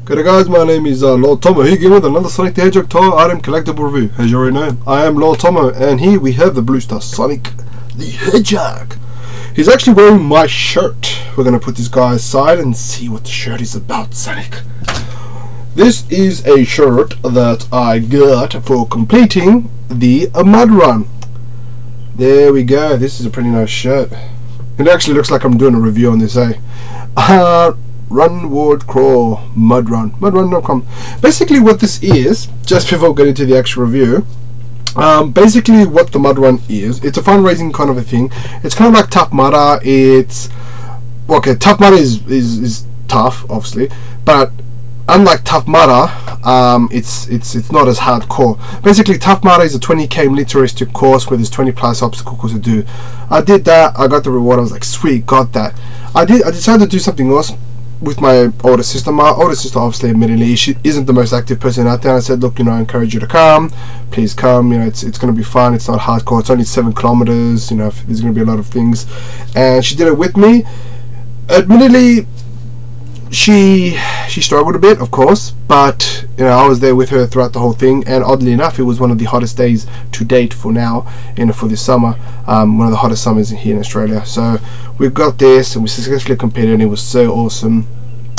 G'day guys, my name is Lord Tomo here again with another Sonic the Hedgehog toy item collectible review. As you already know, I am Lord Tomo, and here we have the Blue Star Sonic the Hedgehog. He's actually wearing my shirt. We're going to put this guy aside and see what the shirt is about, Sonic. This is a shirt that I got for completing the mud run. There we go, this is a pretty nice shirt. It actually looks like I'm doing a review on this, Run, Ward, Crawl, Mud Run, mudrun.com. Basically what this is, just before getting to the actual review, basically what the Mud Run is, it's a fundraising kind of a thing. It's kind of like Tough Mudder. It's, okay, Tough Mudder is tough, obviously, but unlike Tough Mudder, it's not as hardcore. Basically, Tough Mudder is a 20k militaristic course where there's 20 plus obstacles to do. I did that, I got the reward, I was like, sweet, got that. I decided to do something else with my older sister. My older sister, obviously, admittedly, she isn't the most active person out there. I said, look, you know, I encourage you to come. Please come. You know, it's going to be fun. It's not hardcore. It's only 7 kilometers. You know, there's going to be a lot of things. And she did it with me. Admittedly, she struggled a bit, of course, but you know, I was there with her throughout the whole thing, and oddly enough, it was one of the hottest days to date for now, you know, for this summer. One of the hottest summers here in Australia. So we got this and we successfully competed, and it was so awesome.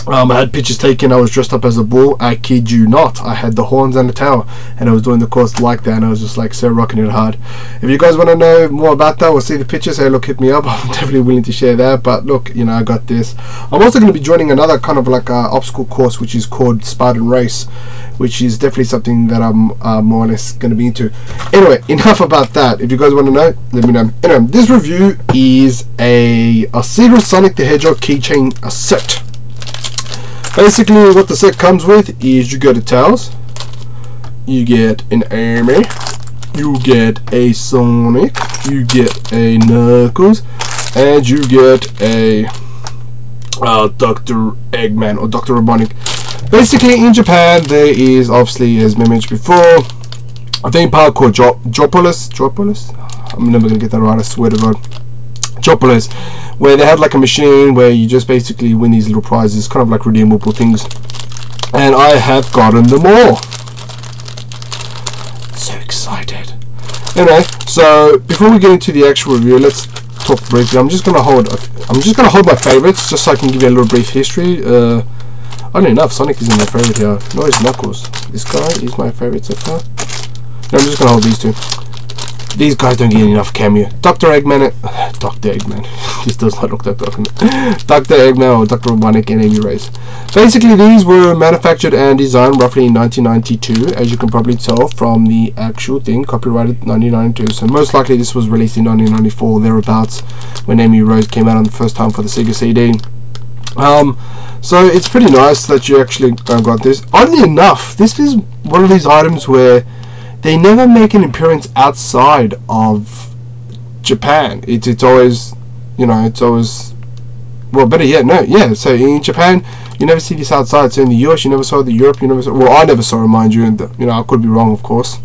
I had pictures taken. I was dressed up as a bull. I kid you not. I had the horns and the tail, and I was doing the course like that, and I was just like so rocking it hard. If you guys want to know more about that or see the pictures, hey, look, hit me up. I'm definitely willing to share that. But look, you know, I got this. I'm also going to be joining another kind of like obstacle course, which is called Spartan Race, which is definitely something that I'm more or less going to be into. Anyway, enough about that. If you guys want to know, let me know. Anyway, this review is a Seagull Sonic the Hedgehog keychain set. Basically, what the set comes with is you get a Tails, you get an Amy, you get a Sonic, you get a Knuckles, and you get a Dr. Eggman or Dr. Robotnik. Basically, in Japan, there is, obviously, as I mentioned before, a theme park called Jopolis? I'm never going to get that right, I swear to God. Jopolis, where they have like a machine where you just basically win these little prizes, kind of like redeemable things, and I have gotten them all. So excited. Anyway, so before we get into the actual review, let's talk briefly. I'm just gonna hold my favorites just so I can give you a little brief history. Oddly enough, Sonic isn't my favorite here. No, it's Knuckles. This guy is my favorite so far. No, I'm just gonna hold these two. These guys don't get enough cameo. Dr. Eggman, this does not look like Dr. Eggman or Dr. Robotnik and Amy Reyes. Basically, these were manufactured and designed roughly in 1992, as you can probably tell from the actual thing, copyrighted 1992. So most likely this was released in 1994, thereabouts, when Amy Reyes came out on the first time for the Sega CD. So it's pretty nice that you actually got this. Oddly enough, this is one of these items where they never make an appearance outside of Japan. It's always, you know, it's always, well, better yet, no, yeah. So in Japan, you never see this outside. So in the US, you never saw it. Europe, you never saw. Well, I never saw it, mind you. And you know, I could be wrong, of course.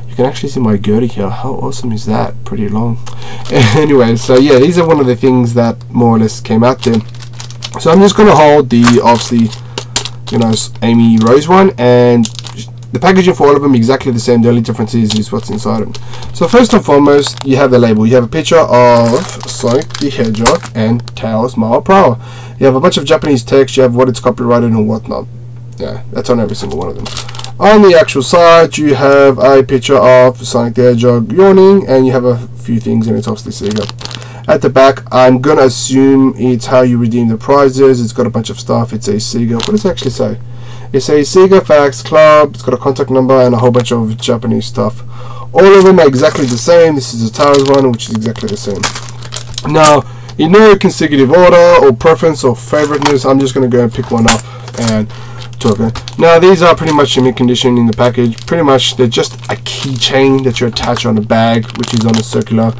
You can actually see my girdle here. How awesome is that? Pretty long. Anyway, so yeah, these are one of the things that more or less came out there. So I'm just gonna hold the obviously, you know, Amy Rose one, and the packaging for all of them exactly the same. The only difference is what's inside them. So first and foremost, you have the label. You have a picture of Sonic the Hedgehog and Tails Mile Per Hour. You have a bunch of Japanese text. You have what it's copyrighted and whatnot. Yeah, that's on every single one of them. On the actual side, you have a picture of Sonic the Hedgehog yawning, and you have a few things, and it's obviously Sega. At the back, I'm gonna assume it's how you redeem the prizes. It's got a bunch of stuff. It's a Sega. What does it actually say? It's a Sega Fax Club. It's got a contact number and a whole bunch of Japanese stuff. All of them are exactly the same. This is the Tails one, which is exactly the same. Now, in no consecutive order or preference or favoriteness, I'm just going to go and pick one up and talk. Now, these are pretty much in mint condition in the package. Pretty much, they're just a keychain that you attach on a bag, which is on a circular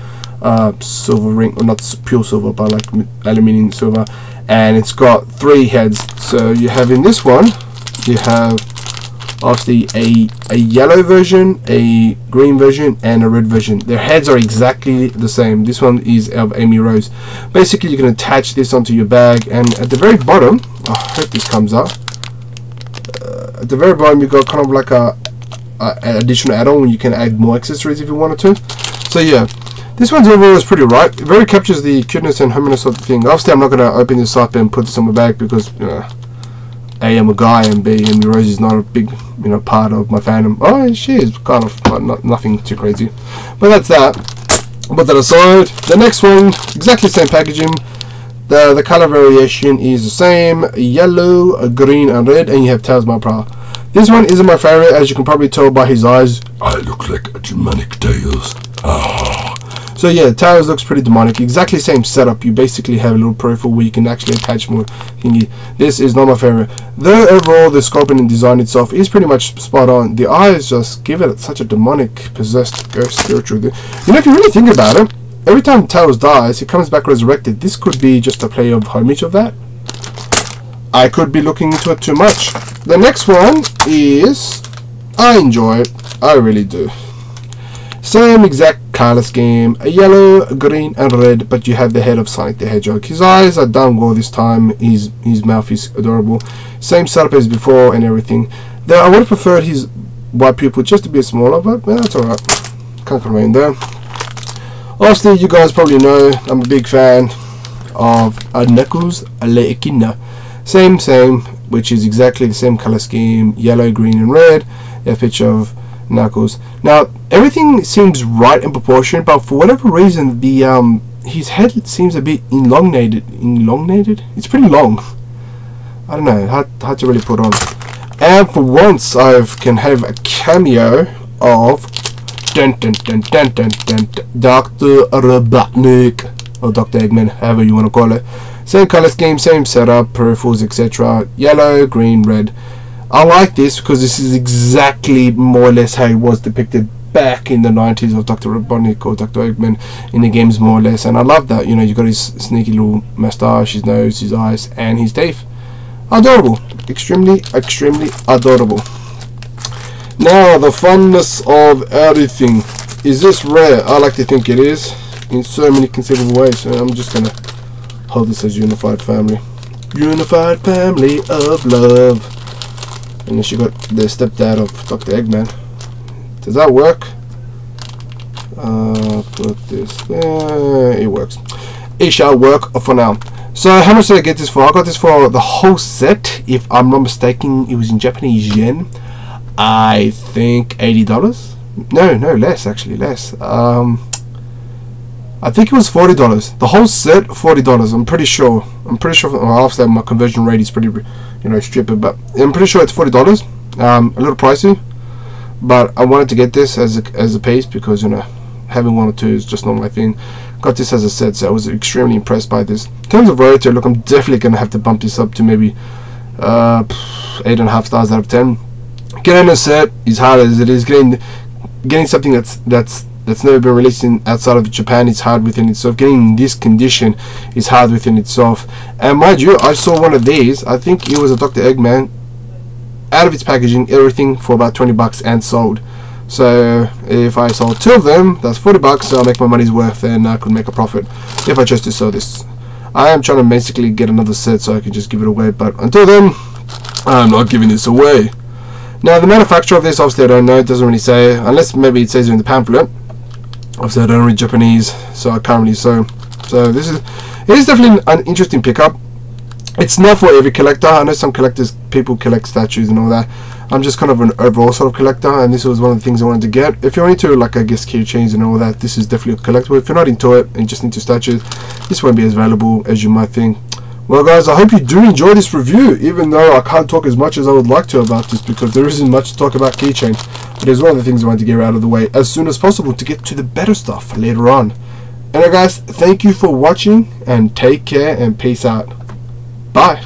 silver ring, or not pure silver, but like aluminium silver. And it's got 3 heads. So you have in this one, you have obviously a yellow version, a green version, and a red version. Their heads are exactly the same. This one is of Amy Rose. Basically, you can attach this onto your bag, and at the very bottom, I hope this comes up. at the very bottom you got kind of like a additional add-on where you can add more accessories if you wanted to. So yeah, this one's overall is pretty right. It very captures the cuteness and hominess of the thing. Obviously I'm not going to open this up and put this on my bag because, you know, A, I'm a guy, and B, Amy Rose is not a big, you know, part of my fandom. Oh, she is kind of, but nothing too crazy. But that's that. Put that aside. The next one, exactly the same packaging. The color variation is the same: yellow, green, and red, and you have Tails My Prow. This one isn't my favorite, as you can probably tell by his eyes. I look like a demonic Tails. Ah. So yeah, Tails looks pretty demonic. Exactly same setup. You basically have a little profile where you can actually attach more thingy. This is not my favorite. Though overall the sculpting and design itself is pretty much spot on. The eyes just give it such a demonic, possessed, ghost, spiritual. You know, if you really think about it, every time Tails dies, he comes back resurrected. This could be just a play of homage of that. I could be looking into it too much. The next one is, I enjoy it. I really do. Same exact color scheme, a yellow, green, and red, but you have the head of Sonic the Hedgehog. His eyes are done well this time. His mouth is adorable. Same setup as before and everything. Though I would have preferred his white pupil just to be smaller, but that's alright. Can't complain there. Obviously, you guys probably know I'm a big fan of Knuckles Leekina. Same, which is exactly the same color scheme, yellow, green, and red. A picture of Knuckles. Now everything seems right in proportion, but for whatever reason the his head seems a bit elongated. It's pretty long. I don't know, hard to really put on. And for once I can have a cameo of Dr. Robotnik, or Dr. Eggman, however you want to call it. Same color scheme, same setup, peripherals, etc. Yellow, green, red. I like this because this is exactly more or less how it was depicted back in the 90s of Dr. Robotnik or Dr. Eggman in the games, more or less. And I love that. You know, you got his sneaky little moustache, his nose, his eyes, and his teeth. Adorable. Extremely, extremely adorable. Now, the funness of everything. Is this rare? I like to think it is in so many conceivable ways. So I'm just going to hold this as unified family. Unified family of love. And then she got the stepdad of Dr. Eggman. Does that work? Put this there. It works. It shall work for now. So how much did I get this for? I got this for the whole set. If I'm not mistaken, it was in Japanese yen. I think $80. No, less actually, less. I think it was $40. The whole set, $40. I'm pretty sure. Well, obviously my conversion rate is pretty, you know, stupid, but I'm pretty sure it's $40. A little pricey, but I wanted to get this as a piece because, you know, having one or two is just not my thing. Got this as a set, so I was extremely impressed by this. In terms of rarity, look, I'm definitely gonna have to bump this up to maybe 8.5 stars out of 10. Getting a set is hard as it is. Getting something that's never been released outside of Japan is hard within itself. Getting this condition is hard within itself. And mind you, I saw one of these. I think it was a Dr. Eggman, out of its packaging, everything for about $20 and sold. So if I sold 2 of them, that's $40. So I'll make my money's worth, and I could make a profit if I chose to sell this. I am trying to basically get another set so I can just give it away, but until then, I'm not giving this away. Now the manufacturer of this, obviously I don't know. It doesn't really say, unless maybe it says in the pamphlet. Obviously I don't read Japanese, so I can't really so it is definitely an interesting pickup. It's not for every collector. I know some people collect statues and all that. I'm just kind of an overall sort of collector, and this was one of the things I wanted to get. If you're into, like, I guess, keychains and all that, this is definitely a collectible. If you're not into it and just into statues, this won't be as valuable as you might think. Well guys, I hope you do enjoy this review, even though I can't talk as much as I would like to about this because there isn't much to talk about keychain. But it's one of the things I wanted to get out of the way as soon as possible to get to the better stuff later on. Anyway guys, thank you for watching, and take care and peace out. Bye.